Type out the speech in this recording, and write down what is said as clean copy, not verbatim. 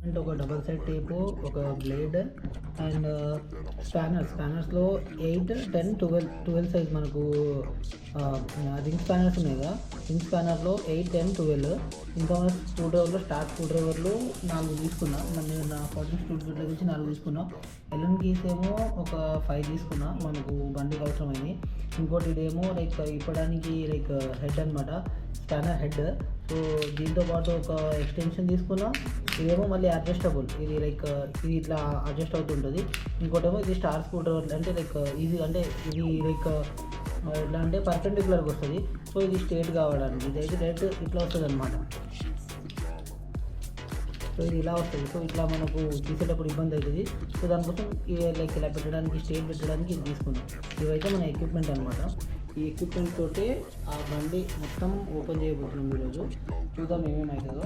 అంటే ఒక double side tape, ఒక బ్లేడ్ అండ్ స్పానర్స్లో 8, 10, 12 సైజ్ మనకు రింగ్ స్పానర్స్ ఉన్నాయి కదా. రింగ్ స్పానర్లో 8, 10, 12. ఇంకా స్క్రూ డ్రైవర్లో స్క్రూ డ్రైవర్లు 4 తీసుకున్నా. నేను నా 14 స్క్రూ డ్రైవర్ల నుంచి 4 తీసుకున్నా. ఎల్ఎన్ కీస్ ఏమో ఒక 5 తీసుకున్నా, మనకు బండికి అవసరమైంది. ఇంకోటి ఇదేమో లైక్ ఇప్పడానికి లైక్ హెడ్ అనమాట, స్పానర్ హెడ్. సో దీంతో పాటు ఒక ఎక్స్టెన్షన్ తీసుకున్నా. ఇదేమో మళ్ళీ అడ్జస్టబుల్, ఇది లైక్ ఇది ఇట్లా అడ్జస్ట్ అవుతుంటుంది. ఇంకోటేమో ఇది స్టార్ స్క్రూ డ్రైవర్, అంటే లైక్ ఈజీ, అంటే ఇది లైక్ ఎట్లా అంటే పర్పెండిక్యులర్గా వస్తుంది. సో ఇది స్ట్రేట్ కావడానికి, ఇది అయితే డైరెక్ట్ ఇట్లా వస్తుంది అనమాట. సో ఇది ఇలా వస్తుంది. సో ఇట్లా మనకు తీసేటప్పుడు ఇబ్బంది అవుతుంది. సో దానికోసం లైక్ ఇలా పెట్టడానికి, స్ట్రేట్ పెట్టడానికి ఇది తీసుకున్నాం. ఇవైతే మన ఎక్విప్మెంట్ అనమాట. ఈ ఎక్విప్మెంట్ తోటి ఆ బండి మొత్తం ఓపెన్ చేయబోతున్నాం ఈరోజు. చూద్దాం ఏమేమవుతుందో.